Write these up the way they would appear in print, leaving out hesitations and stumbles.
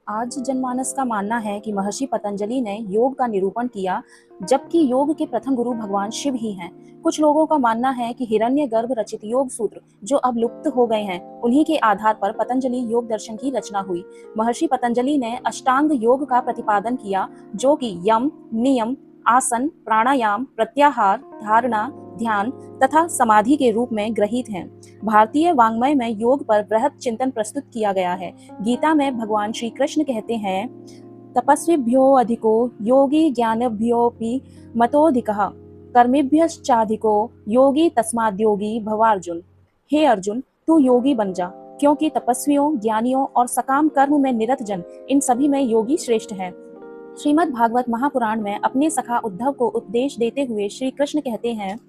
आज जनमानस का मानना है कि महर्षि पतंजलि ने योग का निरूपण किया, जबकि योग के प्रथम गुरु भगवान शिव ही हैं। कुछ लोगों का मानना है कि हिरण्यगर्भ रचित योग सूत्र, जो अब लुप्त हो गए हैं, उन्हीं के आधार पर पतंजलि योग दर्शन की रचना हुई। महर्षि पतंजलि ने अष्टांग योग का प्रतिपादन किया, जो कि यम, नियम, आसन, प्राणायाम, प्रत्याहार, धारणा, ध्यान तथा समाधि के रूप में ग्रहित हैं। भारतीय वाङ्मय में योग पर बृहद चिंतन प्रस्तुत किया गया है। गीता में भगवान श्री कृष्ण कहते हैं, तपस्विभ्यो अधिको योगी ज्ञानिभ्योऽपि मतोऽधिकः कर्मिभ्यश्चाधिको योगी तस्माद्योगी भवार्जुन। हे अर्जुन, तू योगी बन जा, क्योंकि तपस्वियों, ज्ञानियों और सकाम कर्म में निरत जन, इन सभी में योगी श्रेष्ठ है। श्रीमद् भागवत महापुराण में अपने सखा उद्धव को उपदेश देते हुए श्री कृष्ण कहते हैं,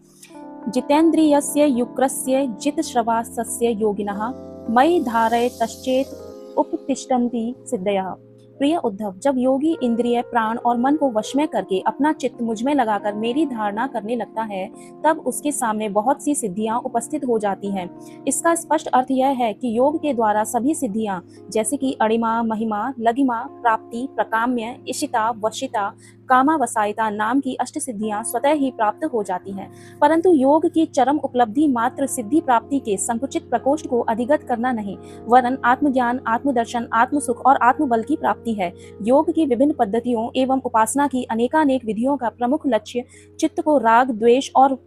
जितेन्द्रियस्य युक्रस्य जितश्रवासस्य योगिनः मयि धारयतश्चेत् उपतिष्ठन्ति सिद्धयः। प्रिय उद्धव, जब योगी इंद्रिय, प्राण और मन को वश में करके अपना चित्त मुझ में लगाकर मेरी धारणा करने लगता है, तब उसके सामने बहुत सी सिद्धियां उपस्थित हो जाती हैं। इसका स्पष्ट अर्थ यह है कि योग के द्वारा सभी सिद्धियां, जैसे कि अणिमा, महिमा, लघिमा, प्राप्ति, प्रकाम्य, इशिता, वशिता, कामावसायिता नाम की अष्ट सिद्धियां स्वतः ही प्राप्त हो जाती हैं। परंतु योग की चरम उपलब्धि मात्र सिद्धि प्राप्ति के संकुचित प्रकोष्ठ को अधिगत करना नहीं, वरन आत्मज्ञान, आत्मदर्शन, आत्मसुख और आत्मबल की प्राप्ति है। योग की विभिन्न पद्धतियों एवं उपासना की अनेकानेक विधियों का प्रमुख लक्ष्य चित्त को राग, द्वेष और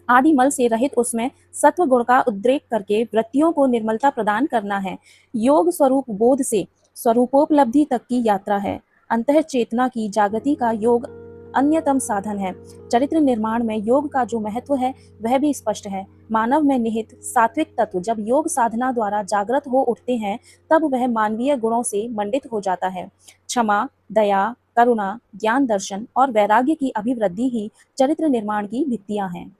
आदि मल से रहित उसमें सत्व गुण का उद्रेक करके वृत्तियों को निर्मलता प्रदान करना है। योग स्वरूप बोध से स्वरूपोपलब्धि तक की यात्रा है। अंतः चेतना की जागृति का योग अन्यतम साधन है। चरित्र निर्माण में योग का जो महत्व है, वह भी स्पष्ट है। मानव में निहित सात्विक तत्व जब योग साधना द्वारा जागृत हो उठते हैं, तब वह मानवीय गुणों से मंडित हो जाता है। क्षमा, दया, करुणा, ज्ञान दर्शन और वैराग्य की अभिवृद्धि ही चरित्र निर्माण की भित्तियां हैं।